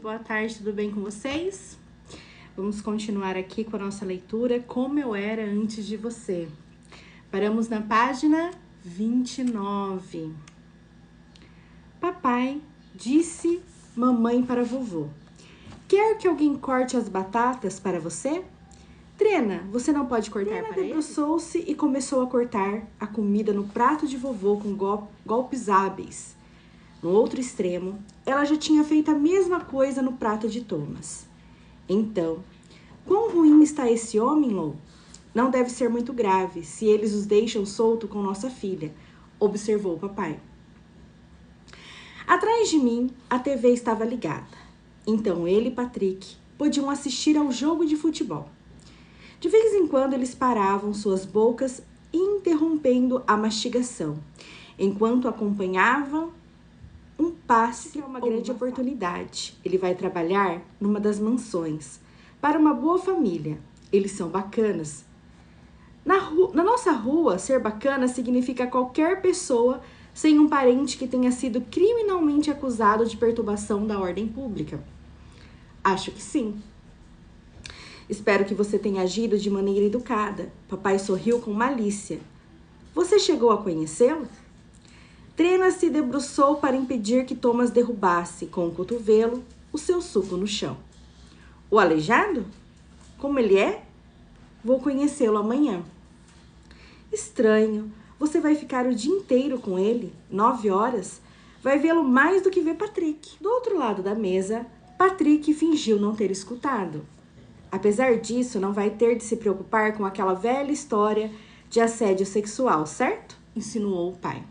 boa tarde, tudo bem com vocês? Vamos continuar aqui com a nossa leitura Como Eu Era Antes de Você. Paramos na página 29. Papai disse mamãe para vovô: quer que alguém corte as batatas para você? Trena, você não pode cortar para ele? Debruçou-se e começou a cortar a comida no prato de vovô com golpes hábeis. No outro extremo, ela já tinha feito a mesma coisa no prato de Thomas. Então, quão ruim está esse homem, Lou? Não deve ser muito grave se eles os deixam solto com nossa filha, observou o papai. Atrás de mim, a TV estava ligada. Então ele e Patrick podiam assistir ao jogo de futebol. De vez em quando eles paravam suas bocas, interrompendo a mastigação, enquanto acompanhavam um passe. É uma grande oportunidade. Ele vai trabalhar numa das mansões, para uma boa família. Eles são bacanas. Na nossa rua, ser bacana significa qualquer pessoa sem um parente que tenha sido criminalmente acusado de perturbação da ordem pública. Acho que sim. Espero que você tenha agido de maneira educada. Papai sorriu com malícia. Você chegou a conhecê-lo? Trena se debruçou para impedir que Thomas derrubasse, com o cotovelo, o seu suco no chão. O aleijado? Como ele é? Vou conhecê-lo amanhã. Estranho. Você vai ficar o dia inteiro com ele, 9 horas. Vai vê-lo mais do que vê Patrick. Do outro lado da mesa, Patrick fingiu não ter escutado. Apesar disso, não vai ter de se preocupar com aquela velha história de assédio sexual, certo? Insinuou o pai.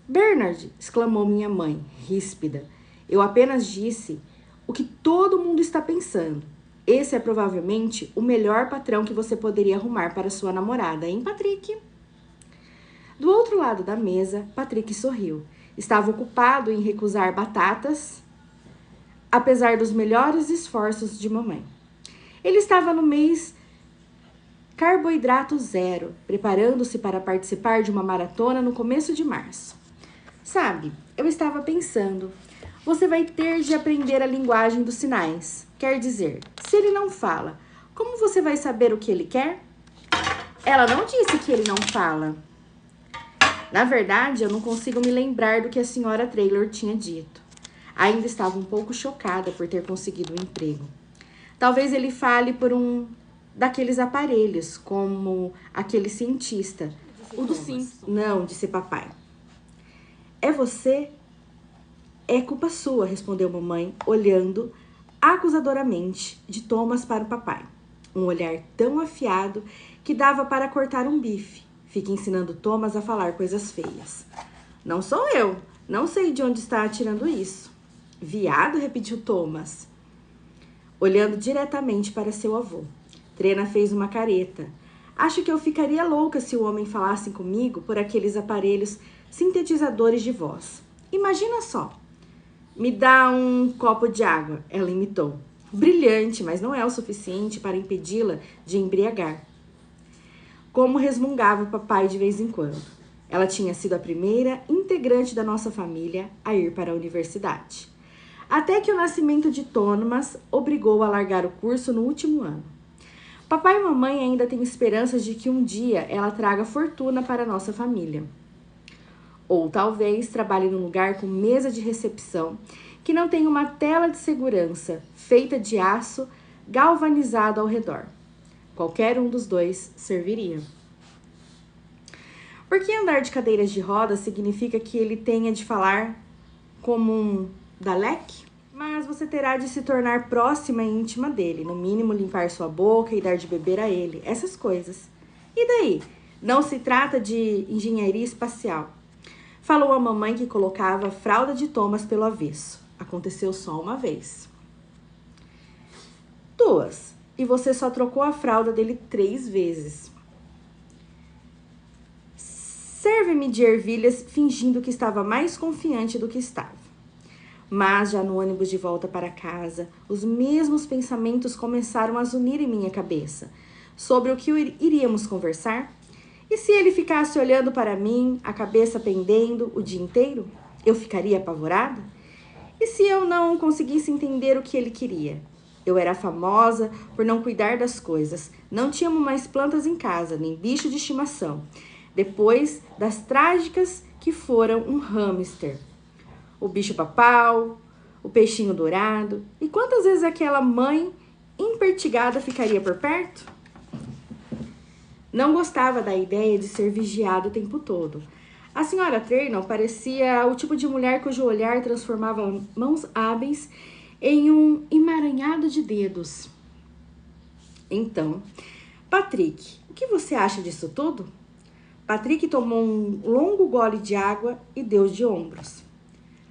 Bernard, exclamou minha mãe, ríspida. Eu apenas disse o que todo mundo está pensando. Esse é provavelmente o melhor patrão que você poderia arrumar para sua namorada, hein, Patrick? Do outro lado da mesa, Patrick sorriu. Estava ocupado em recusar batatas, apesar dos melhores esforços de mamãe. Ele estava no mês carboidrato zero, preparando-se para participar de uma maratona no começo de março. Sabe, eu estava pensando, você vai ter de aprender a linguagem dos sinais. Quer dizer, se ele não fala, como você vai saber o que ele quer? Ela não disse que ele não fala. Na verdade, eu não consigo me lembrar do que a senhora Taylor tinha dito. Ainda estava um pouco chocada por ter conseguido um emprego. Talvez ele fale por um daqueles aparelhos, como aquele cientista. O do Simpson. Não, disse papai. É você? É culpa sua, respondeu mamãe, olhando acusadoramente de Thomas para o papai. Um olhar tão afiado que dava para cortar um bife. Fica ensinando Thomas a falar coisas feias. Não sou eu. Não sei de onde está tirando isso. Viado, repetiu Thomas, olhando diretamente para seu avô. Trena fez uma careta. Acho que eu ficaria louca se o homem falasse comigo por aqueles aparelhos sintetizadores de voz. Imagina só. Me dá um copo de água, ela imitou. Brilhante, mas não é o suficiente para impedi-la de embriagar. Como resmungava o papai de vez em quando. Ela tinha sido a primeira integrante da nossa família a ir para a universidade. Até que o nascimento de Thomas obrigou a largar o curso no último ano. Papai e mamãe ainda têm esperanças de que um dia ela traga fortuna para a nossa família. Ou talvez trabalhe num lugar com mesa de recepção que não tem uma tela de segurança feita de aço galvanizado ao redor. Qualquer um dos dois serviria. Porque andar de cadeiras de rodas significa que ele tenha de falar como um Dalek? Mas você terá de se tornar próxima e íntima dele, no mínimo limpar sua boca e dar de beber a ele, essas coisas. E daí? Não se trata de engenharia espacial. Falou a mamãe que colocava a fralda de Thomas pelo avesso. Aconteceu só uma vez. 2. E você só trocou a fralda dele 3 vezes. Serve-me de ervilhas, fingindo que estava mais confiante do que estava. Mas já no ônibus de volta para casa, os mesmos pensamentos começaram a zunir em minha cabeça. Sobre o que iríamos conversar? E se ele ficasse olhando para mim, a cabeça pendendo, o dia inteiro? Eu ficaria apavorada? E se eu não conseguisse entender o que ele queria? Eu era famosa por não cuidar das coisas. Não tínhamos mais plantas em casa, nem bicho de estimação. Depois das trágicas que foram um hamster, o bicho-papau, o peixinho dourado. E quantas vezes aquela mãe impertigada ficaria por perto? Não gostava da ideia de ser vigiada o tempo todo. A senhora Traynor parecia o tipo de mulher cujo olhar transformava mãos hábeis em um emaranhado de dedos. Então, Patrick, o que você acha disso tudo? Patrick tomou um longo gole de água e deu de ombros.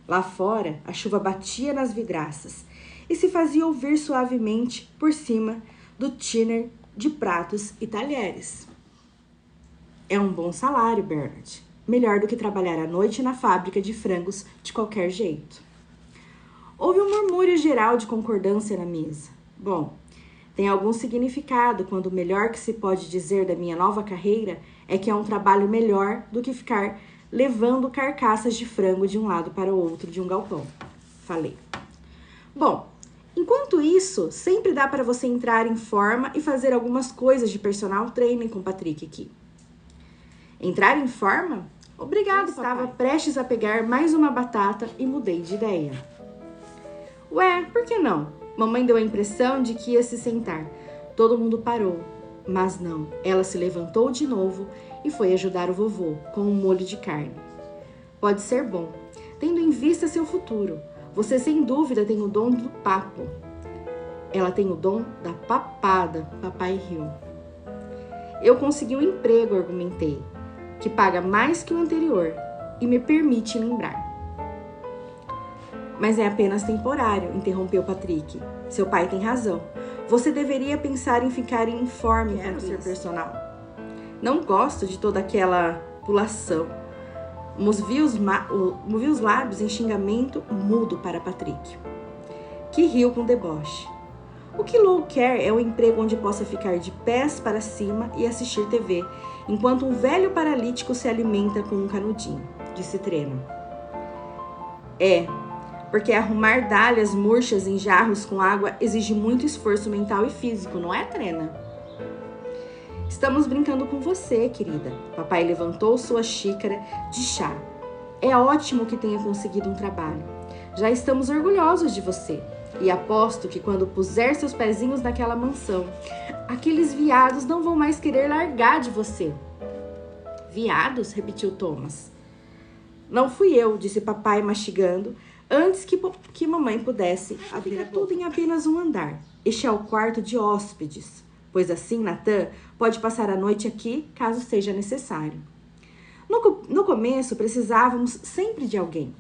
Lá fora, a chuva batia nas vidraças e se fazia ouvir suavemente por cima do tiner de pratos e talheres. É um bom salário, Bernard. Melhor do que trabalhar à noite na fábrica de frangos de qualquer jeito. Houve um murmúrio geral de concordância na mesa. Bom, tem algum significado quando o melhor que se pode dizer da minha nova carreira é que é um trabalho melhor do que ficar levando carcaças de frango de um lado para o outro de um galpão. Falei. Bom, enquanto isso, sempre dá para você entrar em forma e fazer algumas coisas de personal training com o Patrick aqui. Entrar em forma? Obrigado, estava prestes a pegar mais uma batata e mudei de ideia. Ué, por que não? Mamãe deu a impressão de que ia se sentar. Todo mundo parou, mas não. Ela se levantou de novo e foi ajudar o vovô com um molho de carne. Pode ser bom, tendo em vista seu futuro. Você sem dúvida tem o dom do papo. Ela tem o dom da papada, papai riu. Eu consegui um emprego, argumentei, que paga mais que o anterior e me permite lembrar. Mas é apenas temporário, interrompeu Patrick. Seu pai tem razão. Você deveria pensar em ficar em informe para ser personal. Não gosto de toda aquela pulação. Movi os lábios em xingamento mudo para Patrick, que riu com deboche. O que Lou quer é um emprego onde possa ficar de pés para cima e assistir TV, enquanto um velho paralítico se alimenta com um canudinho, disse Treno. Porque arrumar dálias murchas em jarros com água exige muito esforço mental e físico, não é, Trena? Estamos brincando com você, querida. Papai levantou sua xícara de chá. É ótimo que tenha conseguido um trabalho. Já estamos orgulhosos de você. E aposto que quando puser seus pezinhos naquela mansão, aqueles viados não vão mais querer largar de você. Viados? Repetiu Thomas. Não fui eu, disse papai mastigando, antes que mamãe pudesse abrir tudo em apenas um andar. Este é o quarto de hóspedes, pois assim Nathan pode passar a noite aqui, caso seja necessário. No começo, precisávamos sempre de alguém.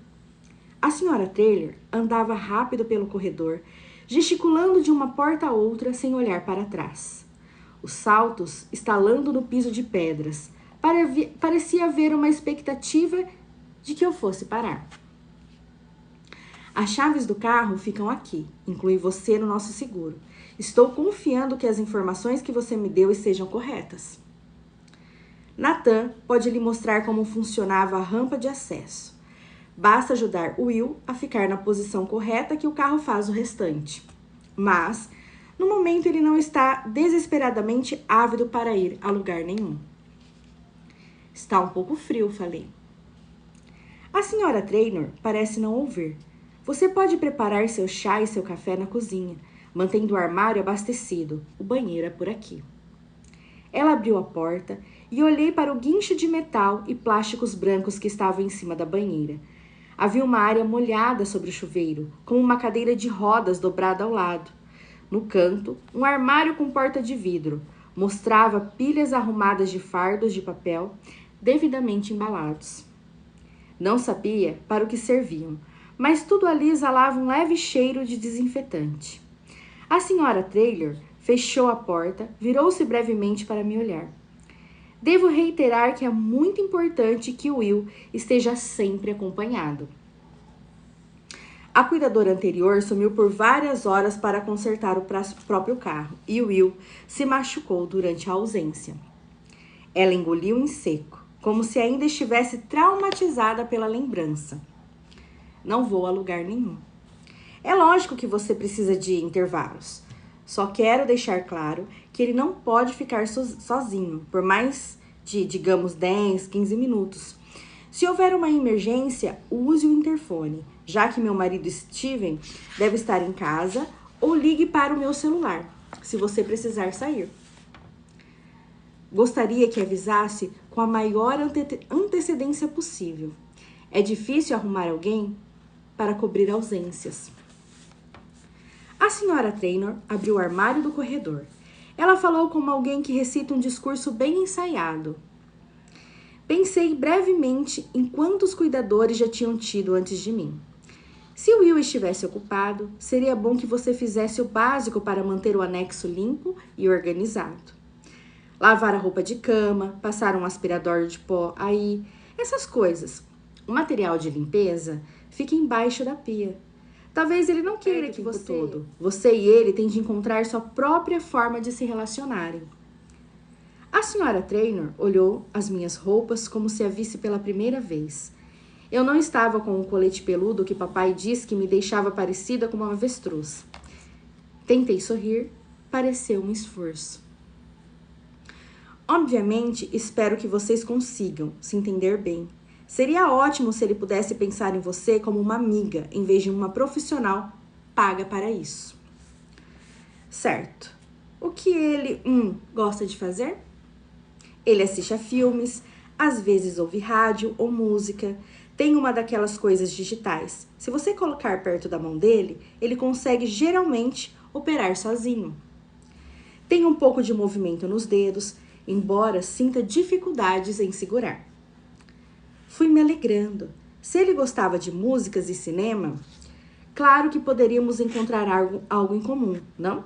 A senhora Taylor andava rápido pelo corredor, gesticulando de uma porta a outra sem olhar para trás. Os saltos estalando no piso de pedras. Parecia haver uma expectativa de que eu fosse parar. As chaves do carro ficam aqui, inclui você no nosso seguro. Estou confiando que as informações que você me deu estejam corretas. Nathan pode lhe mostrar como funcionava a rampa de acesso. Basta ajudar Will a ficar na posição correta que o carro faz o restante. Mas, no momento, ele não está desesperadamente ávido para ir a lugar nenhum. Está um pouco frio, falei. A senhora Traynor parece não ouvir. Você pode preparar seu chá e seu café na cozinha, mantendo o armário abastecido. O banheiro é por aqui. Ela abriu a porta e olhei para o guincho de metal e plásticos brancos que estavam em cima da banheira. Havia uma área molhada sobre o chuveiro, com uma cadeira de rodas dobrada ao lado. No canto, um armário com porta de vidro. Mostrava pilhas arrumadas de fardos de papel, devidamente embalados. Não sabia para o que serviam, mas tudo ali exalava um leve cheiro de desinfetante. A senhora Taylor fechou a porta, virou-se brevemente para me olhar. Devo reiterar que é muito importante que o Will esteja sempre acompanhado. A cuidadora anterior sumiu por várias horas para consertar o próprio carro e o Will se machucou durante a ausência. Ela engoliu em seco, como se ainda estivesse traumatizada pela lembrança. Não vou a lugar nenhum. É lógico que você precisa de intervalos. Só quero deixar claro que ele não pode ficar sozinho por mais de, digamos, 10, 15 minutos. Se houver uma emergência, use o interfone, já que meu marido Steven deve estar em casa, ou ligue para o meu celular, se você precisar sair. Gostaria que avisasse com a maior antecedência possível. É difícil arrumar alguém para cobrir ausências. A senhora Traynor abriu o armário do corredor. Ela falou como alguém que recita um discurso bem ensaiado. Pensei brevemente em quantos cuidadores já tinham tido antes de mim. Se Will estivesse ocupado, seria bom que você fizesse o básico para manter o anexo limpo e organizado. Lavar a roupa de cama, passar um aspirador de pó aí, essas coisas. O material de limpeza fica embaixo da pia. Talvez ele não queira que você e ele têm de encontrar sua própria forma de se relacionarem. A senhora Traynor olhou as minhas roupas como se a visse pela primeira vez. Eu não estava com o colete peludo que papai disse que me deixava parecida com uma avestruz. Tentei sorrir, pareceu um esforço. Obviamente, espero que vocês consigam se entender bem. Seria ótimo se ele pudesse pensar em você como uma amiga, em vez de uma profissional paga para isso. Certo. O que ele gosta de fazer? Ele assiste a filmes, às vezes ouve rádio ou música. Tem uma daquelas coisas digitais. Se você colocar perto da mão dele, ele consegue geralmente operar sozinho. Tem um pouco de movimento nos dedos, embora sinta dificuldades em segurar. Fui me alegrando. Se ele gostava de músicas e cinema, claro que poderíamos encontrar algo em comum, não?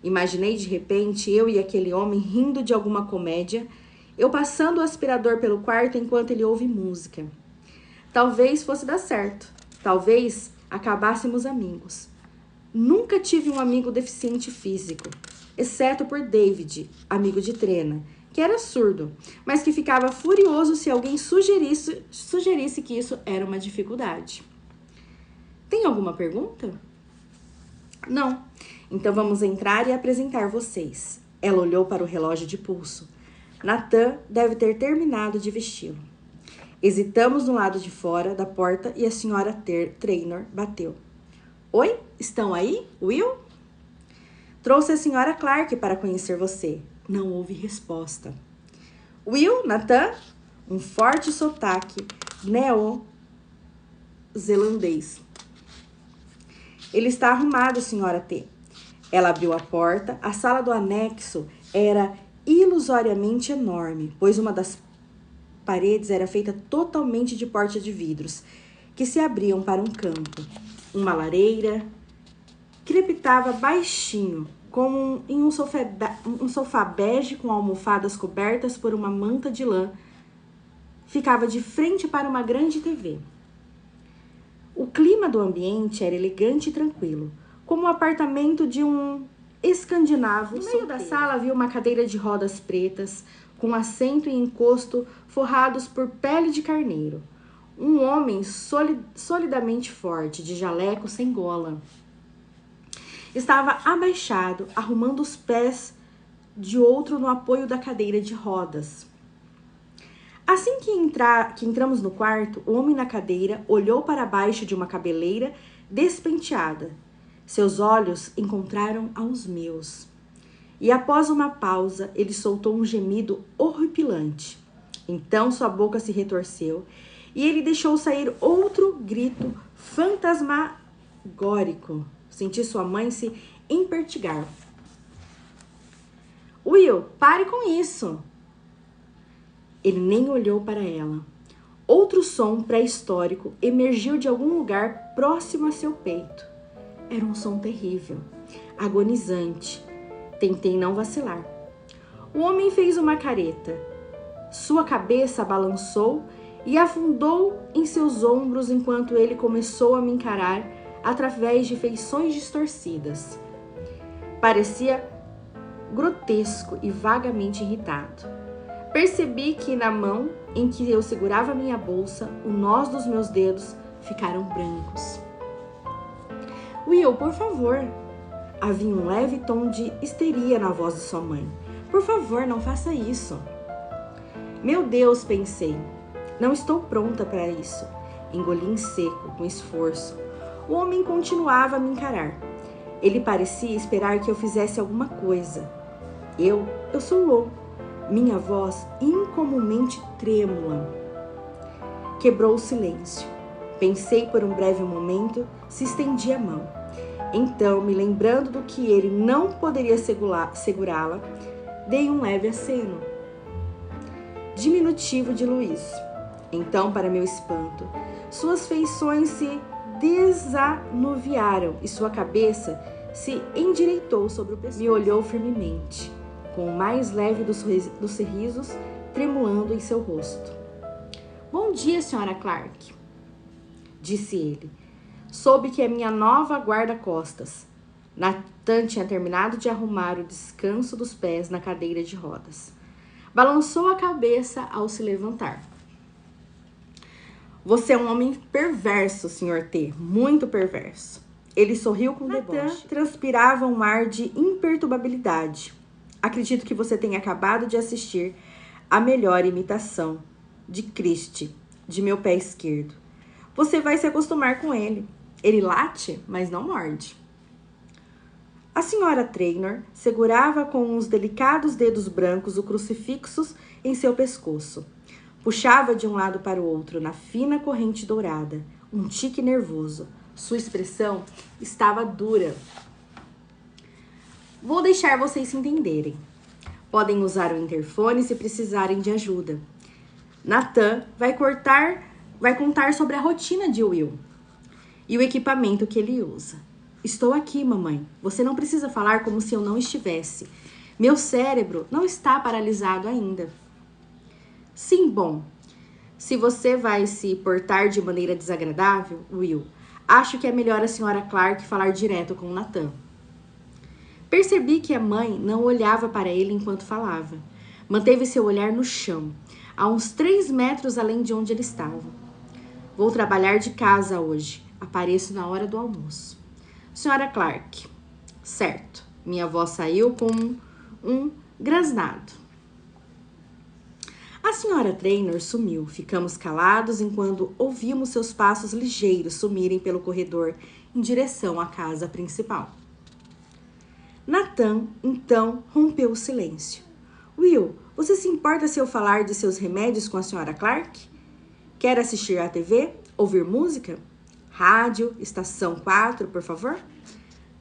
Imaginei de repente eu e aquele homem rindo de alguma comédia, eu passando o aspirador pelo quarto enquanto ele ouve música. Talvez fosse dar certo. Talvez acabássemos amigos. Nunca tive um amigo deficiente físico, exceto por David, amigo de Trena, que era surdo, mas que ficava furioso se alguém sugerisse que isso era uma dificuldade. Tem alguma pergunta? Não. Então vamos entrar e apresentar vocês. Ela olhou para o relógio de pulso. Nathan deve ter terminado de vesti-lo. Hesitamos no lado de fora da porta e a senhora Traynor bateu. Oi, estão aí, Will? Trouxe a senhora Clark para conhecer você. Não houve resposta. Will, Nathan? Um forte sotaque neozelandês. Ele está arrumado, senhora T. Ela abriu a porta. A sala do anexo era ilusoriamente enorme, pois uma das paredes era feita totalmente de porta de vidros, que se abriam para um campo. Uma lareira crepitava baixinho, como em um sofá bege com almofadas cobertas por uma manta de lã. Ficava de frente para uma grande TV. O clima do ambiente era elegante e tranquilo, como o apartamento de um escandinavo. No meio da sala havia uma cadeira de rodas pretas, com assento e encosto forrados por pele de carneiro. Um homem solidamente forte, de jaleco sem gola. Estava abaixado, arrumando os pés de outro no apoio da cadeira de rodas. Assim que entramos no quarto, o homem na cadeira olhou para baixo de uma cabeleira despenteada. Seus olhos encontraram aos meus. E após uma pausa, ele soltou um gemido horripilante. Então sua boca se retorceu e ele deixou sair outro grito fantasmagórico. Senti sua mãe se empertigar. Will, pare com isso! Ele nem olhou para ela. Outro som pré-histórico emergiu de algum lugar próximo a seu peito. Era um som terrível, agonizante. Tentei não vacilar. O homem fez uma careta. Sua cabeça balançou e afundou em seus ombros enquanto ele começou a me encarar através de feições distorcidas. Parecia grotesco e vagamente irritado. Percebi que na mão em que eu segurava minha bolsa, os nós dos meus dedos ficaram brancos. Will, por favor. Havia um leve tom de histeria na voz de sua mãe. Por favor, não faça isso. Meu Deus, pensei. Não estou pronta para isso. Engoli em seco, com esforço. O homem continuava a me encarar. Ele parecia esperar que eu fizesse alguma coisa. Eu sou Lô. Minha voz incomumente trêmula. Quebrou o silêncio. Pensei por um breve momento se estendi a mão. Então, me lembrando do que ele não poderia segurá-la, dei um leve aceno. Diminutivo de Luiz. Então, para meu espanto, suas feições se desanuviaram e sua cabeça se endireitou sobre o pescoço. Me olhou firmemente, com o mais leve dos sorrisos tremulando em seu rosto. Bom dia, senhora Clark, disse ele. Soube que é minha nova guarda-costas. Nathan tinha terminado de arrumar o descanso dos pés na cadeira de rodas. Balançou a cabeça ao se levantar. Você é um homem perverso, Sr. T, muito perverso. Ele sorriu com deboche. Transpirava um ar de imperturbabilidade. Acredito que você tenha acabado de assistir a melhor imitação de Christie, de meu pé esquerdo. Você vai se acostumar com ele. Ele late, mas não morde. A senhora Traynor segurava com os delicados dedos brancos o crucifixo em seu pescoço. Puxava de um lado para o outro na fina corrente dourada, um tique nervoso. Sua expressão estava dura. Vou deixar vocês se entenderem. Podem usar o interfone se precisarem de ajuda. Nathan vai contar sobre a rotina de Will e o equipamento que ele usa. Estou aqui, mamãe. Você não precisa falar como se eu não estivesse. Meu cérebro não está paralisado ainda. Sim, bom. Se você vai se portar de maneira desagradável, Will, acho que é melhor a senhora Clark falar direto com Nathan. Percebi que a mãe não olhava para ele enquanto falava. Manteve seu olhar no chão, a uns 3 metros além de onde ele estava. Vou trabalhar de casa hoje. Apareço na hora do almoço. Senhora Clark. Certo. Minha voz saiu com um grasnado. A senhora Traynor sumiu. Ficamos calados enquanto ouvimos seus passos ligeiros sumirem pelo corredor em direção à casa principal. Nathan, então, rompeu o silêncio. Will, você se importa se eu falar de seus remédios com a senhora Clark? Quer assistir à TV? Ouvir música? Rádio, estação 4, por favor?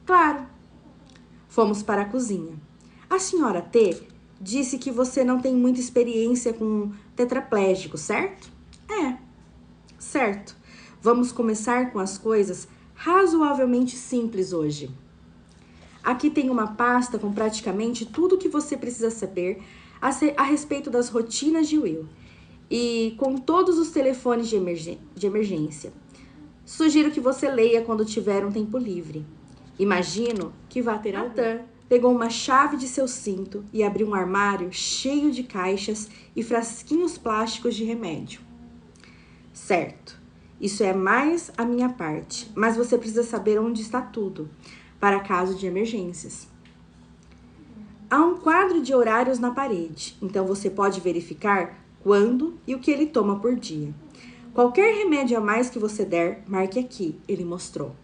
Claro. Fomos para a cozinha. A senhora T disse que você não tem muita experiência com tetraplégico, certo? É, certo. Vamos começar com as coisas razoavelmente simples hoje. Aqui tem uma pasta com praticamente tudo o que você precisa saber a respeito das rotinas de Will e com todos os telefones de emergência. Sugiro que você leia quando tiver um tempo livre. Imagino que vá ter Nathan. Pegou uma chave de seu cinto e abriu um armário cheio de caixas e frasquinhos plásticos de remédio. Certo, isso é mais a minha parte, mas você precisa saber onde está tudo, para caso de emergências. Há um quadro de horários na parede, então você pode verificar quando e o que ele toma por dia. Qualquer remédio a mais que você der, marque aqui, ele mostrou.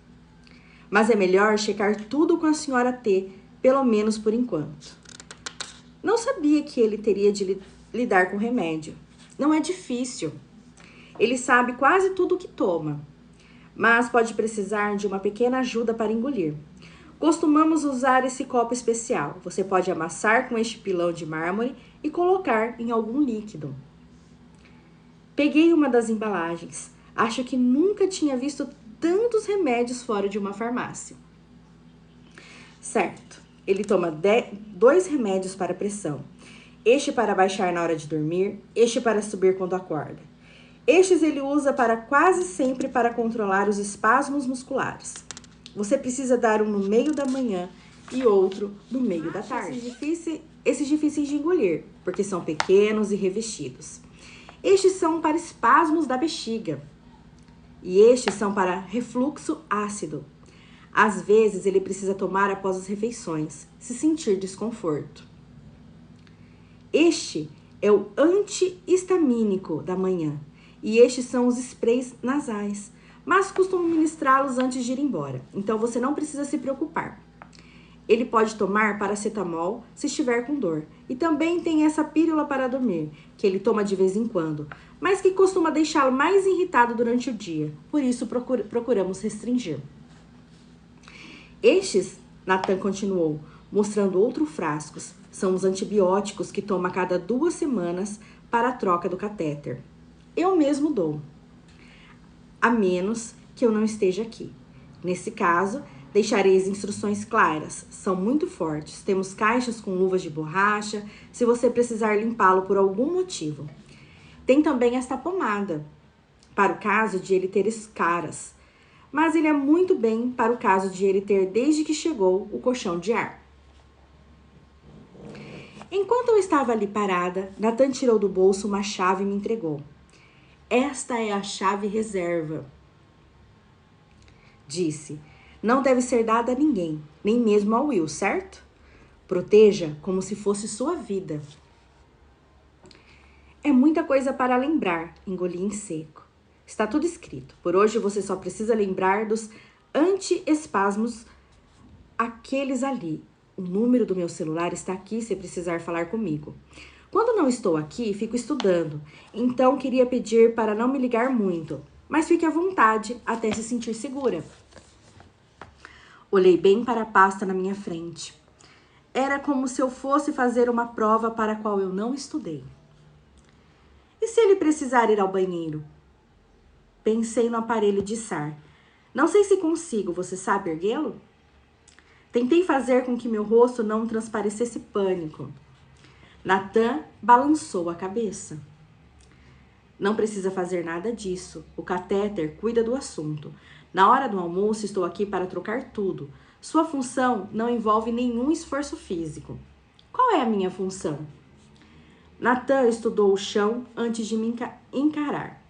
Mas é melhor checar tudo com a senhora T, pelo menos por enquanto. Não sabia que ele teria de lidar com remédio. Não é difícil. Ele sabe quase tudo o que toma, mas pode precisar de uma pequena ajuda para engolir. Costumamos usar esse copo especial. Você pode amassar com este pilão de mármore e colocar em algum líquido. Peguei uma das embalagens. Acho que nunca tinha visto tantos remédios fora de uma farmácia. Certo. Ele toma 2 remédios para pressão. Este para baixar na hora de dormir, este para subir quando acorda. Estes ele usa quase sempre para controlar os espasmos musculares. Você precisa dar um no meio da manhã e outro no meio da tarde. Esses difíceis de engolir, porque são pequenos e revestidos. Estes são para espasmos da bexiga. E estes são para refluxo ácido. Às vezes, ele precisa tomar após as refeições, se sentir desconforto. Este é o antihistamínico da manhã, e estes são os sprays nasais, mas costumo ministrá-los antes de ir embora, então você não precisa se preocupar. Ele pode tomar paracetamol se estiver com dor, e também tem essa pílula para dormir, que ele toma de vez em quando, mas que costuma deixá-lo mais irritado durante o dia, por isso procuramos restringir. Estes, Nathan continuou, mostrando outros frascos, são os antibióticos que toma a cada 2 semanas para a troca do catéter. Eu mesmo dou, a menos que eu não esteja aqui. Nesse caso, deixarei as instruções claras, são muito fortes. Temos caixas com luvas de borracha, se você precisar limpá-lo por algum motivo. Tem também esta pomada, para o caso de ele ter escaras. Mas ele é muito bem para o caso de ele ter, desde que chegou, o colchão de ar. Enquanto eu estava ali parada, Nathan tirou do bolso uma chave e me entregou. Esta é a chave reserva, disse. Não deve ser dada a ninguém, nem mesmo ao Will, certo? Proteja como se fosse sua vida. É muita coisa para lembrar, engoli em seco. Está tudo escrito. Por hoje você só precisa lembrar dos antiespasmos, aqueles ali. O número do meu celular está aqui se precisar falar comigo. Quando não estou aqui, fico estudando, então queria pedir para não me ligar muito, mas fique à vontade até se sentir segura. Olhei bem para a pasta na minha frente. Era como se eu fosse fazer uma prova para a qual eu não estudei. E se ele precisar ir ao banheiro? Pensei no aparelho de SAR. Não sei se consigo, você sabe erguê-lo? Tentei fazer com que meu rosto não transparecesse pânico. Nathan balançou a cabeça. Não precisa fazer nada disso. O catéter cuida do assunto. Na hora do almoço estou aqui para trocar tudo. Sua função não envolve nenhum esforço físico. Qual é a minha função? Nathan estudou o chão antes de me encarar.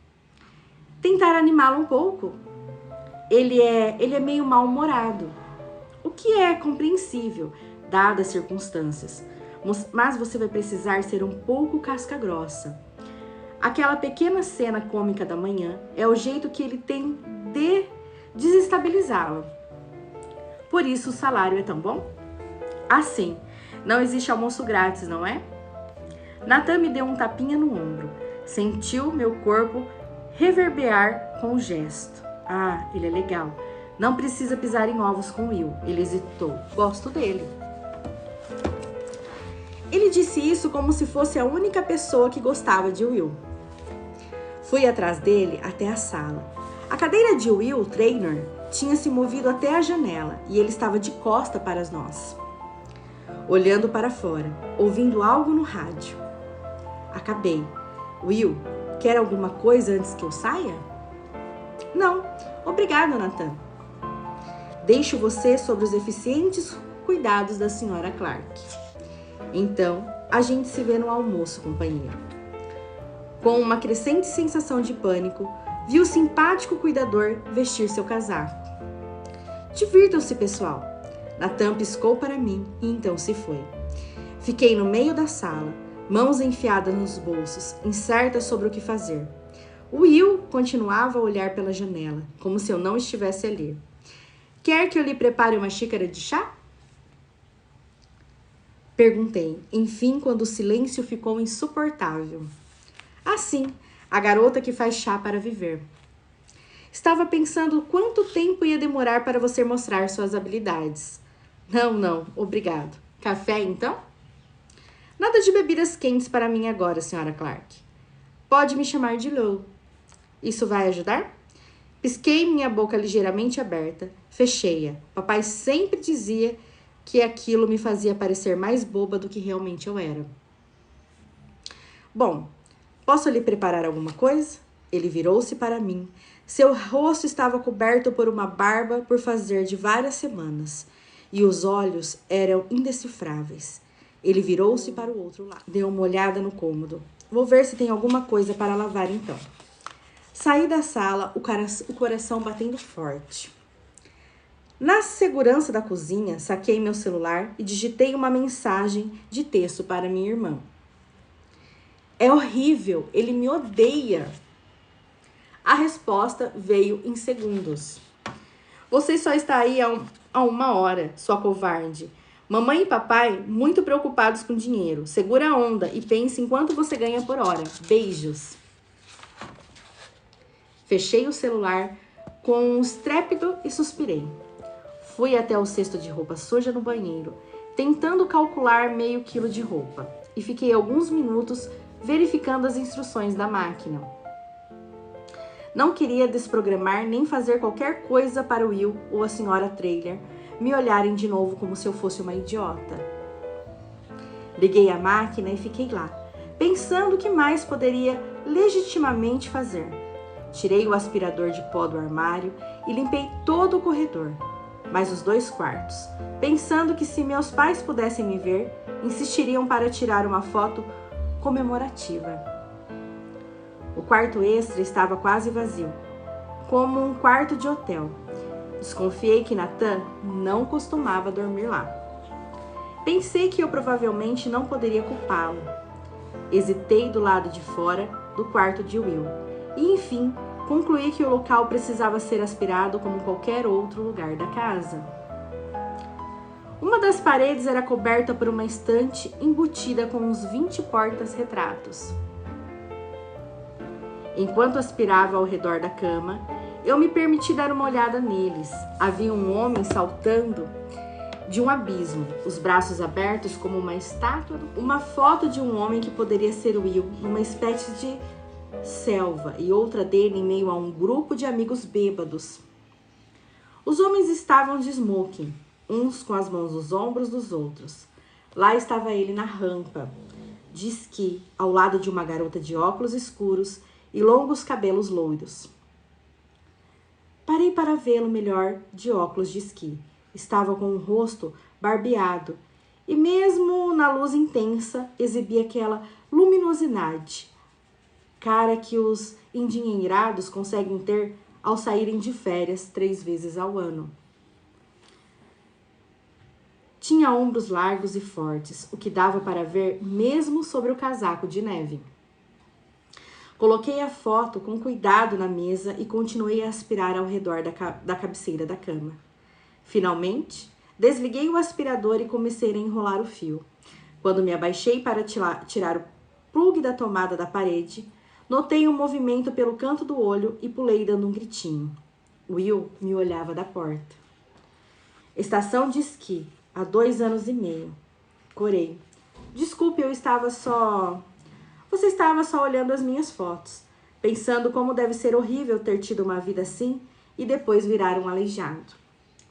Tentar animá-lo um pouco. Ele é meio mal-humorado. O que é compreensível, dadas as circunstâncias. Mas você vai precisar ser um pouco casca-grossa. Aquela pequena cena cômica da manhã é o jeito que ele tem de desestabilizá-lo. Por isso o salário é tão bom? Assim, não existe almoço grátis, não é? Nathan me deu um tapinha no ombro. Sentiu meu corpo reverberar com o gesto. Ah, ele é legal. Não precisa pisar em ovos com Will. Ele hesitou. Gosto dele. Ele disse isso como se fosse a única pessoa que gostava de Will. Fui atrás dele até a sala. A cadeira de Will, o trainer, tinha se movido até a janela e ele estava de costa para nós, olhando para fora, ouvindo algo no rádio. Acabei. Will, quer alguma coisa antes que eu saia? Não, obrigado, Nathan. Deixo você sobre os eficientes cuidados da Sra. Clark. Então, a gente se vê no almoço, companheiro. Com uma crescente sensação de pânico, vi o simpático cuidador vestir seu casaco. Divirtam-se, pessoal. Nathan piscou para mim e então se foi. Fiquei no meio da sala, mãos enfiadas nos bolsos, incerta sobre o que fazer. Will continuava a olhar pela janela, como se eu não estivesse ali. Quer que eu lhe prepare uma xícara de chá? Perguntei, enfim, quando o silêncio ficou insuportável. Assim, a garota que faz chá para viver. Estava pensando quanto tempo ia demorar para você mostrar suas habilidades. Não, obrigado. Café, então? Nada de bebidas quentes para mim agora, Sra. Clark. Pode me chamar de Lou. Isso vai ajudar? Pisquei minha boca ligeiramente aberta, fechei-a. Papai sempre dizia que aquilo me fazia parecer mais boba do que realmente eu era. Bom, posso lhe preparar alguma coisa? Ele virou-se para mim. Seu rosto estava coberto por uma barba por fazer de várias semanas, e os olhos eram indecifráveis. Ele virou-se para o outro lado. Deu uma olhada no cômodo. Vou ver se tem alguma coisa para lavar então. Saí da sala, o coração batendo forte. Na segurança da cozinha, saquei meu celular e digitei uma mensagem de texto para minha irmã. É horrível, ele me odeia. A resposta veio em segundos. Você só está aí há 1 hora, sua covarde. Mamãe e papai muito preocupados com dinheiro. Segura a onda e pense em quanto você ganha por hora. Beijos. Fechei o celular com um estrépito e suspirei. Fui até o cesto de roupa suja no banheiro, tentando calcular meio quilo de roupa. E fiquei alguns minutos verificando as instruções da máquina. Não queria desprogramar nem fazer qualquer coisa para o Will ou a senhora Trailer me olharem de novo como se eu fosse uma idiota. Liguei a máquina e fiquei lá, pensando o que mais poderia legitimamente fazer. Tirei o aspirador de pó do armário e limpei todo o corredor, mais os 2 quartos, pensando que se meus pais pudessem me ver, insistiriam para tirar uma foto comemorativa. O quarto extra estava quase vazio, como um quarto de hotel. Desconfiei que Nathan não costumava dormir lá. Pensei que eu provavelmente não poderia culpá-lo. Hesitei do lado de fora do quarto de Will e, enfim, concluí que o local precisava ser aspirado como qualquer outro lugar da casa. Uma das paredes era coberta por uma estante embutida com uns 20 portas-retratos. Enquanto aspirava ao redor da cama, eu me permiti dar uma olhada neles. Havia um homem saltando de um abismo, os braços abertos como uma estátua. Uma foto de um homem que poderia ser Will, numa espécie de selva, e outra dele em meio a um grupo de amigos bêbados. Os homens estavam de smoking, uns com as mãos nos ombros dos outros. Lá estava ele na rampa de esqui, ao lado de uma garota de óculos escuros e longos cabelos loiros. Parei para vê-lo melhor de óculos de esqui. Estava com o rosto barbeado e mesmo na luz intensa exibia aquela luminosidade, cara que os endinheirados conseguem ter ao saírem de férias 3 vezes ao ano. Tinha ombros largos e fortes, o que dava para ver mesmo sobre o casaco de neve. Coloquei a foto com cuidado na mesa e continuei a aspirar ao redor da cabeceira da cama. Finalmente, desliguei o aspirador e comecei a enrolar o fio. Quando me abaixei para tirar o plugue da tomada da parede, notei um movimento pelo canto do olho e pulei dando um gritinho. Will me olhava da porta. Estação de esqui, há 2 anos e meio. Corei. Desculpe, Você estava só olhando as minhas fotos, pensando como deve ser horrível ter tido uma vida assim e depois virar um aleijado.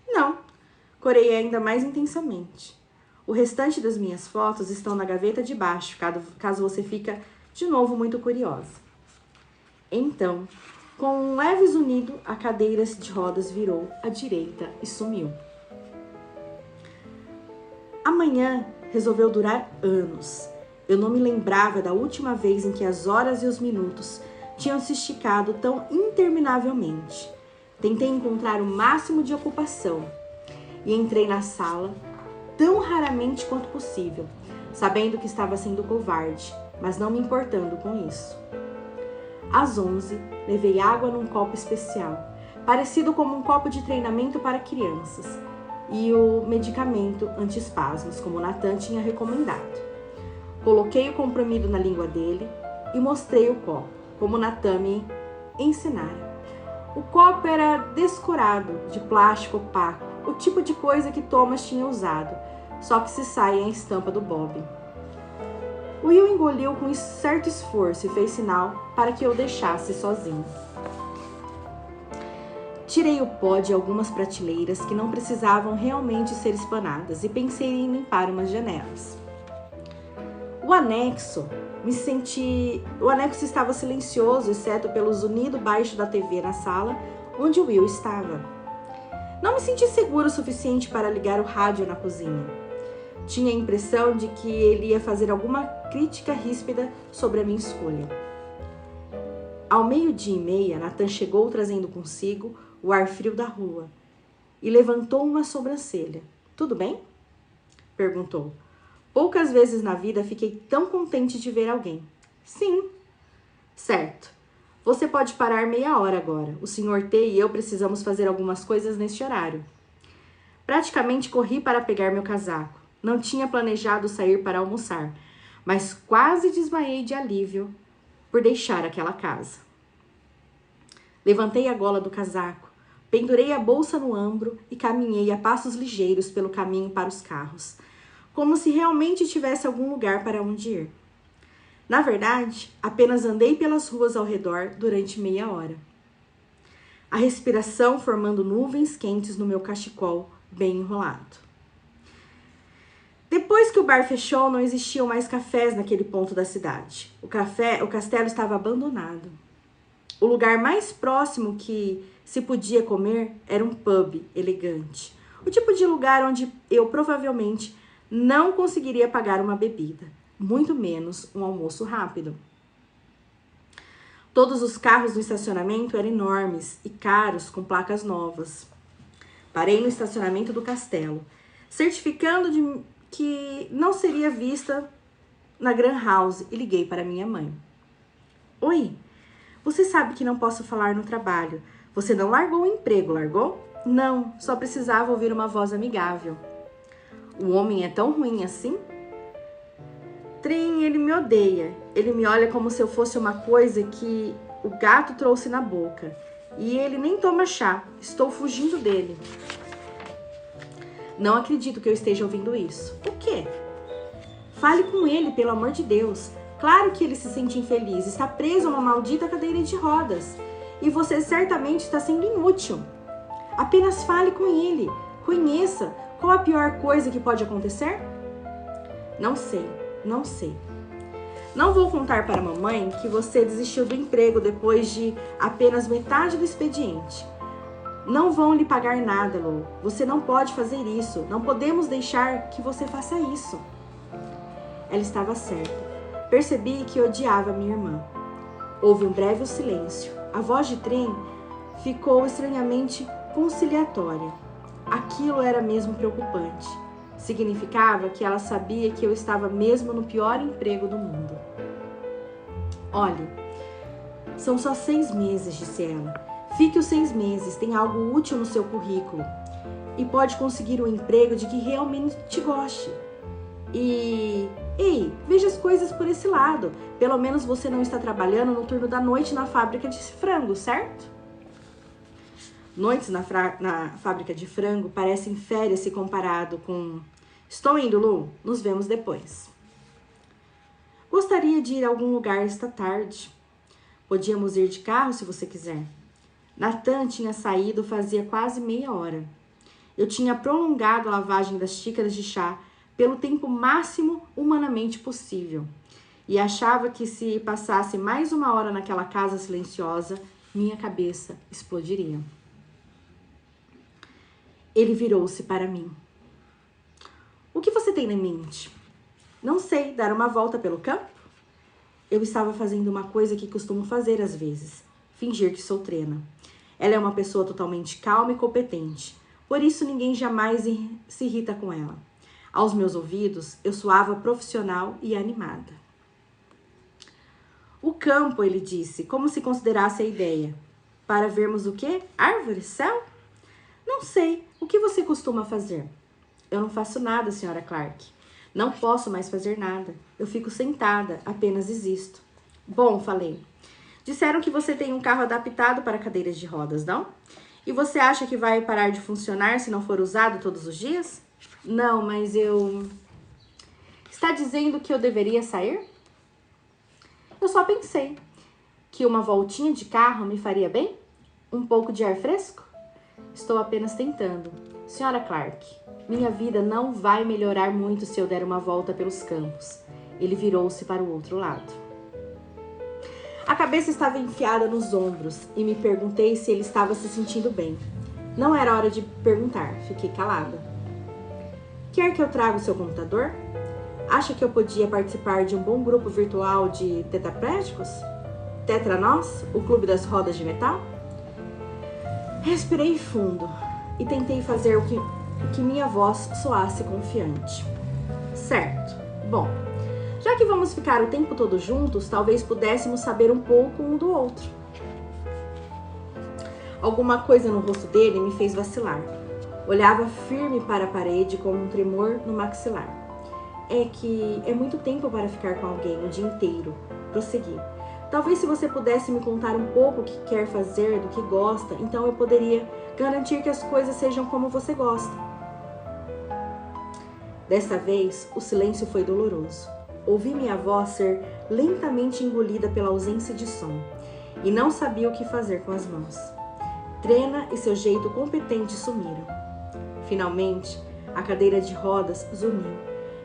Não, corei ainda mais intensamente. O restante das minhas fotos estão na gaveta de baixo, caso você fique de novo muito curiosa. Então, com um leve zunido, a cadeira de rodas virou à direita e sumiu. Amanhã resolveu durar anos. Eu não me lembrava da última vez em que as horas e os minutos tinham se esticado tão interminavelmente. Tentei encontrar o máximo de ocupação e entrei na sala tão raramente quanto possível, sabendo que estava sendo covarde, mas não me importando com isso. Às 11, levei água num copo especial, parecido como um copo de treinamento para crianças, e o medicamento anti-espasmos, como Nathan tinha recomendado. Coloquei o comprimido na língua dele e mostrei o copo, como Nathan me ensinara. O copo era descorado, de plástico opaco, o tipo de coisa que Thomas tinha usado, só que se sai a estampa do Bob. Will engoliu com certo esforço e fez sinal para que eu deixasse sozinho. Tirei o pó de algumas prateleiras que não precisavam realmente ser espanadas e pensei em limpar umas janelas. O anexo estava silencioso, exceto pelo zunido baixo da TV na sala onde Will estava. Não me senti seguro o suficiente para ligar o rádio na cozinha. Tinha a impressão de que ele ia fazer alguma crítica ríspida sobre a minha escolha. Ao 12:30, Nathan chegou trazendo consigo o ar frio da rua e levantou uma sobrancelha. Tudo bem? Perguntou. Poucas vezes na vida fiquei tão contente de ver alguém. Sim. Certo. Você pode parar meia hora agora. O Sr. T e eu precisamos fazer algumas coisas neste horário. Praticamente corri para pegar meu casaco. Não tinha planejado sair para almoçar, mas quase desmaiei de alívio por deixar aquela casa. Levantei a gola do casaco, pendurei a bolsa no ombro e caminhei a passos ligeiros pelo caminho para os carros, como se realmente tivesse algum lugar para onde ir. Na verdade, apenas andei pelas ruas ao redor durante meia hora. A respiração formando nuvens quentes no meu cachecol bem enrolado. Depois que o bar fechou, não existiam mais cafés naquele ponto da cidade. O castelo estava abandonado. O lugar mais próximo que se podia comer era um pub elegante. O tipo de lugar onde eu provavelmente não conseguiria pagar uma bebida, muito menos um almoço rápido. Todos os carros no estacionamento eram enormes e caros, com placas novas. Parei no estacionamento do castelo, certificando que não seria vista na Grand House e liguei para minha mãe. Oi, você sabe que não posso falar no trabalho. Você não largou o emprego, largou? Não, só precisava ouvir uma voz amigável. O homem é tão ruim assim? Trem, ele me odeia. Ele me olha como se eu fosse uma coisa que o gato trouxe na boca. E ele nem toma chá. Estou fugindo dele. Não acredito que eu esteja ouvindo isso. O quê? Fale com ele, pelo amor de Deus. Claro que ele se sente infeliz. Está preso a uma maldita cadeira de rodas. E você certamente está sendo inútil. Apenas fale com ele. Conheça. Qual a pior coisa que pode acontecer? Não sei. Não vou contar para a mamãe que você desistiu do emprego depois de apenas metade do expediente. Não vão lhe pagar nada, Lou. Você não pode fazer isso. Não podemos deixar que você faça isso. Ela estava certa. Percebi que odiava minha irmã. Houve um breve silêncio. A voz de Trem ficou estranhamente conciliatória. Aquilo era mesmo preocupante. Significava que ela sabia que eu estava mesmo no pior emprego do mundo. Olhe, são só 6 meses, disse ela. Fique os 6 meses, tem algo útil no seu currículo e pode conseguir um emprego de que realmente te goste. Ei, veja as coisas por esse lado. Pelo menos você não está trabalhando no turno da noite na fábrica de frango, certo? Noites na fábrica de frango parecem férias se comparado com... Estou indo, Lu. Nos vemos depois. Gostaria de ir a algum lugar esta tarde. Podíamos ir de carro se você quiser. Natan tinha saído fazia quase meia hora. Eu tinha prolongado a lavagem das xícaras de chá pelo tempo máximo humanamente possível e achava que se passasse mais uma hora naquela casa silenciosa, minha cabeça explodiria. Ele virou-se para mim. O que você tem em mente? Não sei, dar uma volta pelo campo? Eu estava fazendo uma coisa que costumo fazer às vezes, fingir que sou Trena. Ela é uma pessoa totalmente calma e competente, por isso ninguém jamais se irrita com ela. Aos meus ouvidos, eu soava profissional e animada. O campo, ele disse, como se considerasse a ideia. Para vermos o quê? Árvores? Céu? Não sei. O que você costuma fazer? Eu não faço nada, senhora Clark. Não posso mais fazer nada. Eu fico sentada, apenas existo. Bom, falei. Disseram que você tem um carro adaptado para cadeiras de rodas, não? E você acha que vai parar de funcionar se não for usado todos os dias? Não, mas eu... Está dizendo que eu deveria sair? Eu só pensei que uma voltinha de carro me faria bem? Um pouco de ar fresco? Estou apenas tentando. Senhora Clark, minha vida não vai melhorar muito se eu der uma volta pelos campos. Ele virou-se para o outro lado. A cabeça estava enfiada nos ombros e me perguntei se ele estava se sentindo bem. Não era hora de perguntar, fiquei calada. Quer que eu traga o seu computador? Acha que eu podia participar de um bom grupo virtual de tetraplégicos? Tetranós, o clube das rodas de metal? Respirei fundo. e tentei fazer o que minha voz soasse confiante. Certo. Bom, já que vamos ficar o tempo todo juntos, talvez pudéssemos saber um pouco um do outro. Alguma coisa no rosto dele me fez vacilar. Olhava firme para a parede com um tremor no maxilar. É que é muito tempo para ficar com alguém o dia inteiro. Prossegui. Talvez se você pudesse me contar um pouco o que quer fazer, do que gosta, então eu poderia garantir que as coisas sejam como você gosta. Desta vez, o silêncio foi doloroso. Ouvi minha voz ser lentamente engolida pela ausência de som e não sabia o que fazer com as mãos. Trena e seu jeito competente sumiram. Finalmente, a cadeira de rodas zuniu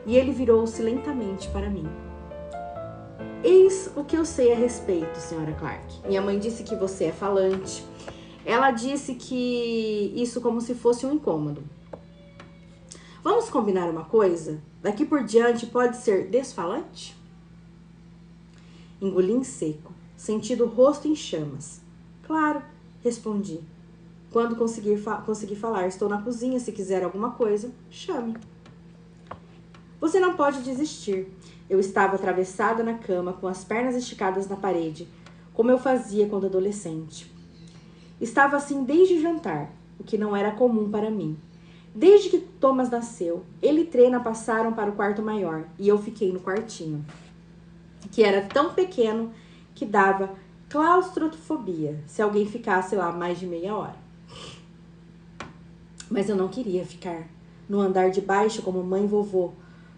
e ele virou-se lentamente para mim. Eis o que eu sei a respeito, Sra. Clark. Minha mãe disse que você é falante. Ela disse que isso como se fosse um incômodo. Vamos combinar uma coisa? Daqui por diante pode ser desfalante? Engoli em seco, sentindo o rosto em chamas. Claro, respondi. Quando conseguir falar, estou na cozinha. Se quiser alguma coisa, chame. Você não pode desistir. Eu estava atravessada na cama, com as pernas esticadas na parede, como eu fazia quando adolescente. Estava assim desde o jantar, o que não era comum para mim. Desde que Thomas nasceu, ele e Trena passaram para o quarto maior e eu fiquei no quartinho, que era tão pequeno que dava claustrofobia se alguém ficasse lá mais de meia hora. Mas eu não queria ficar no andar de baixo como mãe e vovô,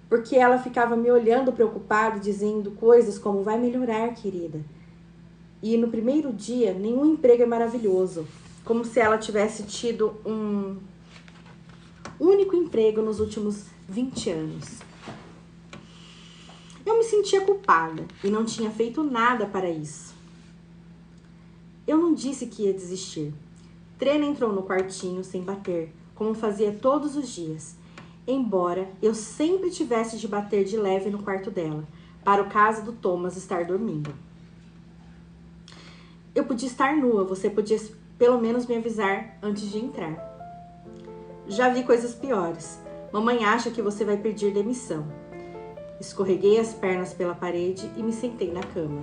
porque ela ficava me olhando preocupada, dizendo coisas como vai melhorar, querida. E no primeiro dia, nenhum emprego é maravilhoso, como se ela tivesse tido um único emprego nos últimos 20 anos. Eu me sentia culpada e não tinha feito nada para isso. Eu não disse que ia desistir. Trena entrou no quartinho sem bater, como fazia todos os dias, embora eu sempre tivesse de bater de leve no quarto dela, para o caso do Thomas estar dormindo. Eu podia estar nua, você podia pelo menos me avisar antes de entrar. Já vi coisas piores. Mamãe acha que você vai pedir demissão. Escorreguei as pernas pela parede e me sentei na cama.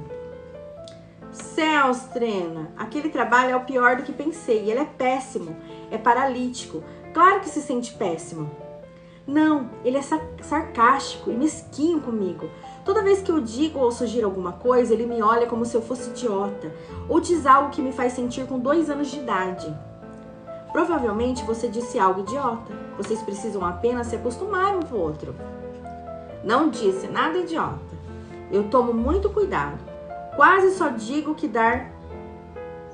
Céus, Trena, aquele trabalho é o pior do que pensei. Ele é péssimo, é paralítico. Claro que se sente péssimo. Não, ele é sarcástico e mesquinho comigo. Toda vez que eu digo ou sugiro alguma coisa, ele me olha como se eu fosse idiota. Ou diz algo que me faz sentir com 2 anos de idade. Provavelmente você disse algo idiota. Vocês precisam apenas se acostumar um com o outro. Não disse nada idiota. Eu tomo muito cuidado. Quase só digo que dar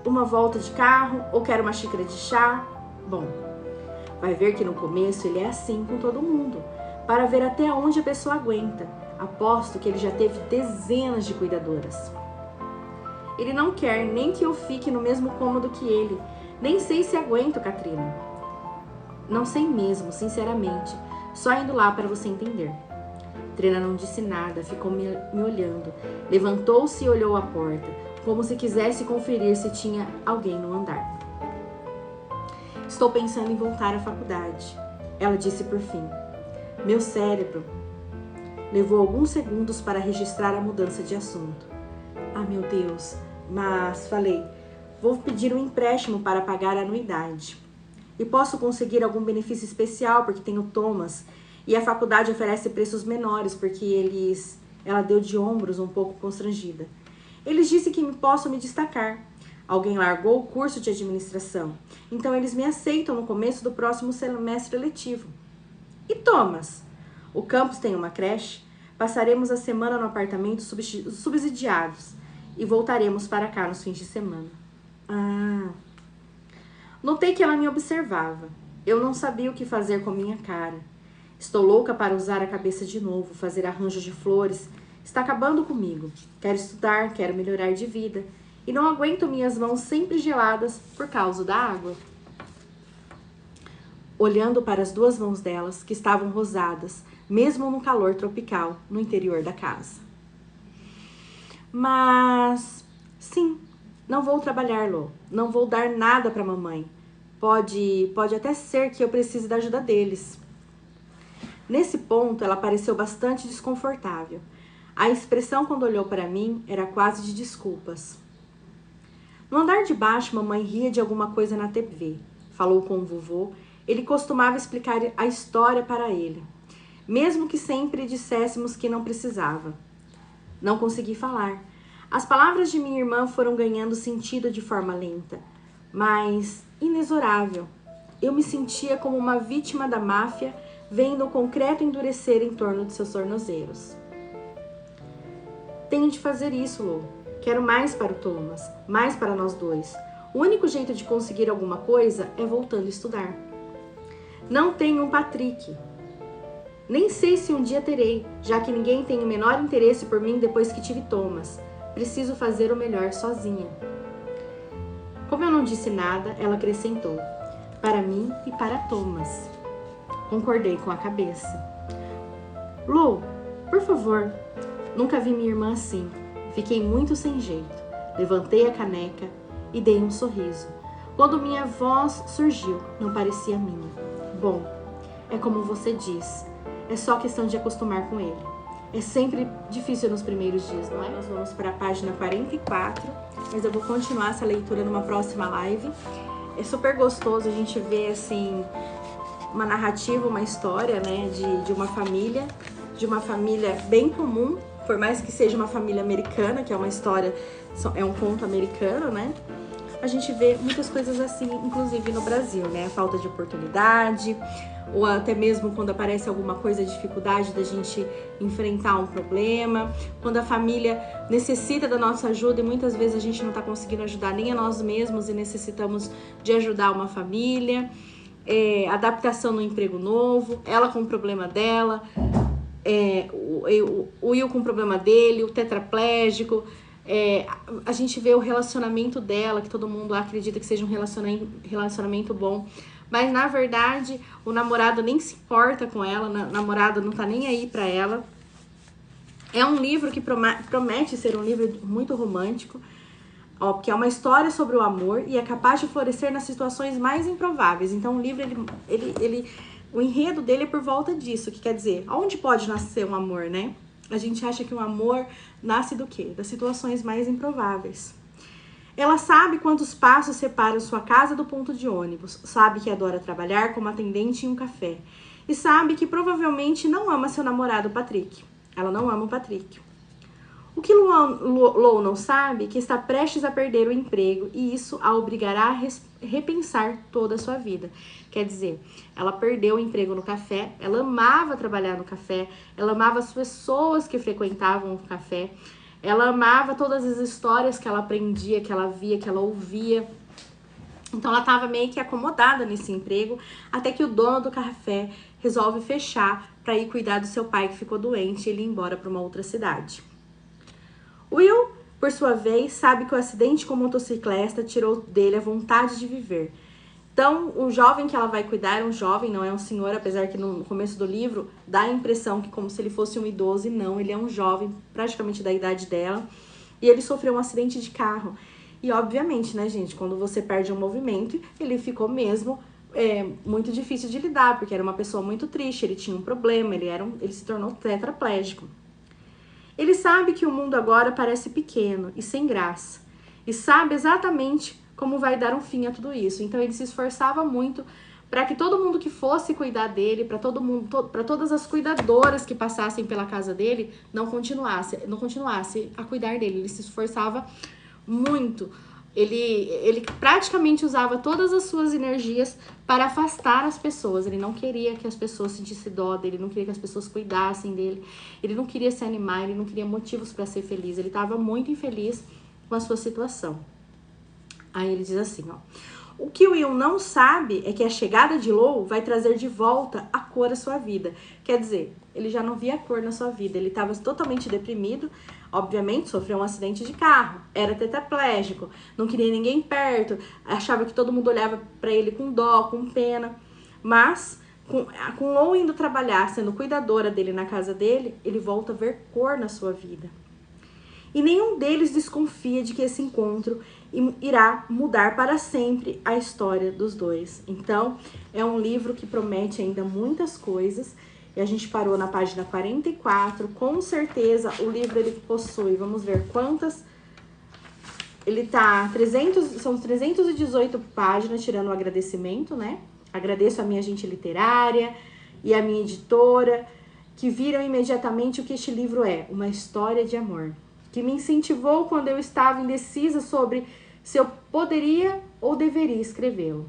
uma volta de carro ou quero uma xícara de chá. Bom, vai ver que no começo ele é assim com todo mundo, para ver até onde a pessoa aguenta. Aposto que ele já teve dezenas de cuidadoras. Ele não quer nem que eu fique no mesmo cômodo que ele. Nem sei se aguento, Katrina. Não sei mesmo, sinceramente. Só indo lá para você entender. Trena não disse nada, ficou me olhando. Levantou-se e olhou a porta, como se quisesse conferir se tinha alguém no andar. Estou pensando em voltar à faculdade, ela disse por fim. Meu cérebro levou alguns segundos para registrar a mudança de assunto. Ah, meu Deus, mas falei, vou pedir um empréstimo para pagar a anuidade. E posso conseguir algum benefício especial porque tenho Thomas e a faculdade oferece preços menores porque ela deu de ombros um pouco constrangida. Eles disseram que posso me destacar. Alguém largou o curso de administração, então eles me aceitam no começo do próximo semestre letivo. E Thomas? O campus tem uma creche, passaremos a semana no apartamento subsidiados e voltaremos para cá nos fins de semana. Ah. Notei que ela me observava. Eu não sabia o que fazer com minha cara. Estou louca para usar a cabeça de novo, fazer arranjos de flores. Está acabando comigo. Quero estudar, quero melhorar de vida. E não aguento minhas mãos sempre geladas por causa da água. Olhando para as 2 mãos delas, que estavam rosadas, mesmo no calor tropical, no interior da casa. Mas, sim, não vou trabalhar, Lô. Não vou dar nada para mamãe. Pode até ser que eu precise da ajuda deles. Nesse ponto, ela pareceu bastante desconfortável. A expressão quando olhou para mim era quase de desculpas. No andar de baixo, mamãe ria de alguma coisa na TV. Falou com o vovô. Ele costumava explicar a história para ele, mesmo que sempre disséssemos que não precisava. Não consegui falar. As palavras de minha irmã foram ganhando sentido de forma lenta, mas inexorável. Eu me sentia como uma vítima da máfia, vendo o concreto endurecer em torno de seus tornozelos. Tenho de fazer isso, Lou. Quero mais para o Thomas, mais para nós dois. O único jeito de conseguir alguma coisa é voltando a estudar. Não tenho um Patrick. Nem sei se um dia terei, já que ninguém tem o menor interesse por mim depois que tive Thomas. Preciso fazer o melhor sozinha. Como eu não disse nada, ela acrescentou: para mim e para Thomas. Concordei com a cabeça. Lou, por favor. Nunca vi minha irmã assim. Fiquei muito sem jeito. Levantei a caneca e dei um sorriso. Quando minha voz surgiu, não parecia minha. Bom, é como você diz. É só questão de acostumar com ele. É sempre difícil nos primeiros dias, não é? Nós vamos para a página 44, mas eu vou continuar essa leitura numa próxima live. É super gostoso a gente ver, assim, uma narrativa, uma história, né, de uma família bem comum, por mais que seja uma família americana, que é uma história, é um conto americano, né? A gente vê muitas coisas assim, inclusive no Brasil, né? A falta de oportunidade, ou até mesmo quando aparece alguma coisa, dificuldade da gente enfrentar um problema, quando a família necessita da nossa ajuda e muitas vezes a gente não está conseguindo ajudar nem a nós mesmos e necessitamos de ajudar uma família, adaptação no emprego novo, ela com o problema dela, o Will com o problema dele, o tetraplégico. A gente vê o relacionamento dela, que todo mundo acredita que seja um relacionamento bom, mas na verdade o namorado nem se importa com ela, o namorado não tá nem aí pra ela. É um livro que promete ser um livro muito romântico, porque é uma história sobre o amor e é capaz de florescer nas situações mais improváveis. Então o livro, o enredo dele é por volta disso, que quer dizer, aonde pode nascer um amor, né? A gente acha que um amor nasce do quê? Das situações mais improváveis. Ela sabe quantos passos separam sua casa do ponto de ônibus, sabe que adora trabalhar como atendente em um café e sabe que provavelmente não ama seu namorado Patrick. Ela não ama o Patrick. O que Lou não sabe é que está prestes a perder o emprego e isso a obrigará a repensar toda a sua vida. Quer dizer, ela perdeu o emprego no café, ela amava trabalhar no café, ela amava as pessoas que frequentavam o café, ela amava todas as histórias que ela aprendia, que ela via, que ela ouvia. Então ela estava meio que acomodada nesse emprego, até que o dono do café resolve fechar para ir cuidar do seu pai que ficou doente e ele ir embora para uma outra cidade. Will, por sua vez, sabe que o acidente com a motocicleta tirou dele a vontade de viver. Então, o jovem que ela vai cuidar é um jovem, não é um senhor, apesar que no começo do livro dá a impressão que como se ele fosse um idoso, e não, ele é um jovem, praticamente da idade dela, e ele sofreu um acidente de carro. E obviamente, né, gente, quando você perde um movimento, ele ficou mesmo muito difícil de lidar, porque era uma pessoa muito triste, ele tinha um problema, ele se tornou tetraplégico. Ele sabe que o mundo agora parece pequeno e sem graça. E sabe exatamente como vai dar um fim a tudo isso. Então ele se esforçava muito para que todo mundo que fosse cuidar dele, para todas as cuidadoras que passassem pela casa dele, não continuasse a cuidar dele. Ele se esforçava muito. Ele praticamente usava todas as suas energias para afastar as pessoas. Ele não queria que as pessoas sentissem dó dele, ele não queria que as pessoas cuidassem dele, ele não queria se animar, ele não queria motivos para ser feliz. Ele estava muito infeliz com a sua situação. Aí ele diz assim, ó: o que o Will não sabe é que a chegada de Lou vai trazer de volta a cor à sua vida. Quer dizer, ele já não via cor na sua vida, ele estava totalmente deprimido, obviamente sofreu um acidente de carro, era tetraplégico, não queria ninguém perto, achava que todo mundo olhava para ele com dó, com pena, mas com Lou indo trabalhar, sendo cuidadora dele na casa dele, ele volta a ver cor na sua vida. E nenhum deles desconfia de que esse encontro e irá mudar para sempre a história dos dois. Então, é um livro que promete ainda muitas coisas. E a gente parou na página 44. Com certeza, o livro ele possui, vamos ver quantas... Ele tá são 318 páginas, tirando o agradecimento, né? Agradeço a minha agente literária e a minha editora, que viram imediatamente o que este livro é, uma história de amor, que me incentivou quando eu estava indecisa sobre se eu poderia ou deveria escrevê-lo.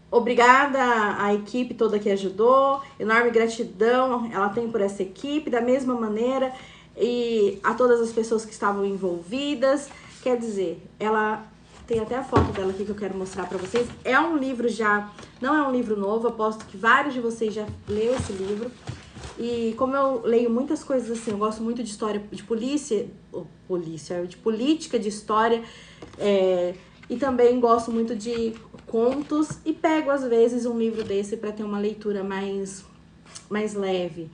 Obrigada à equipe toda que ajudou, enorme gratidão ela tem por essa equipe, da mesma maneira, e a todas as pessoas que estavam envolvidas. Quer dizer, ela tem até a foto dela aqui que eu quero mostrar pra vocês. É um livro já, não é um livro novo, aposto que vários de vocês já leram esse livro. E como eu leio muitas coisas assim, eu gosto muito de história, de de política, de história, e também gosto muito de contos, e pego às vezes um livro desse para ter uma leitura mais leve,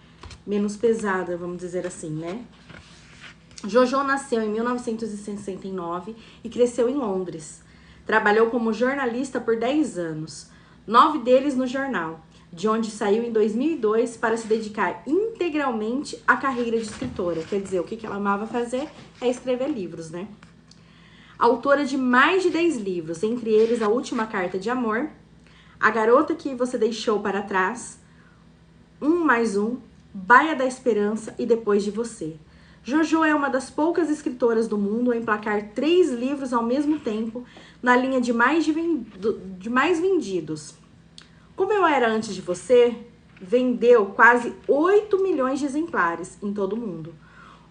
menos pesada, vamos dizer assim, né? Jojo nasceu em 1969 e cresceu em Londres. Trabalhou como jornalista por 10 anos, 9 deles no jornal, de onde saiu em 2002 para se dedicar integralmente à carreira de escritora. Quer dizer, o que ela amava fazer é escrever livros, né? Autora de mais de 10 livros, entre eles A Última Carta de Amor, A Garota que Você Deixou para Trás, Um Mais Um, Baía da Esperança e Depois de Você. Jojo é uma das poucas escritoras do mundo a emplacar 3 livros ao mesmo tempo na linha de mais vendidos. Como Eu Era Antes de Você, vendeu quase 8 milhões de exemplares em todo o mundo.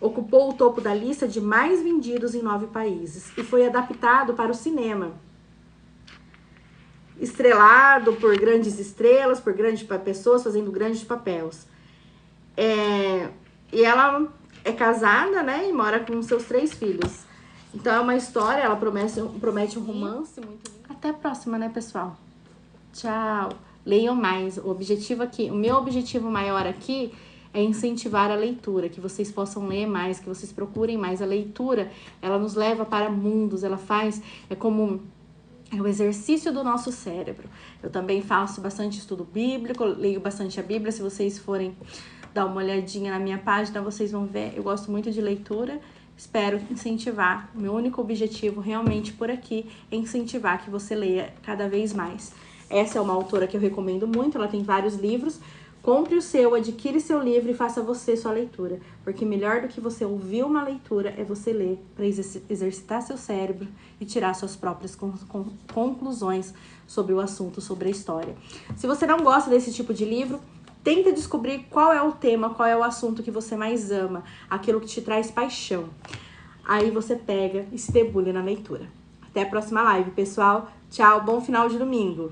Ocupou o topo da lista de mais vendidos em 9 países e foi adaptado para o cinema. Estrelado por grandes estrelas, por grandes pessoas fazendo grandes papéis. E ela é casada, né? E mora com seus 3 filhos. Então é uma história, ela promete um romance muito lindo. Até a próxima, né, pessoal? Tchau! Leiam mais. O meu objetivo maior aqui é incentivar a leitura, que vocês possam ler mais, que vocês procurem mais. A leitura, ela nos leva para mundos, é como o exercício do nosso cérebro. Eu também faço bastante estudo bíblico, leio bastante a Bíblia. Se vocês forem dar uma olhadinha na minha página, vocês vão ver, eu gosto muito de leitura. Espero incentivar, o meu único objetivo realmente por aqui é incentivar que você leia cada vez mais. Essa é uma autora que eu recomendo muito, ela tem vários livros. Compre o seu, adquire seu livro e faça você sua leitura. Porque melhor do que você ouvir uma leitura é você ler para exercitar seu cérebro e tirar suas próprias conclusões sobre o assunto, sobre a história. Se você não gosta desse tipo de livro, tenta descobrir qual é o tema, qual é o assunto que você mais ama, aquilo que te traz paixão. Aí você pega e se debulha na leitura. Até a próxima live, pessoal. Tchau, bom final de domingo.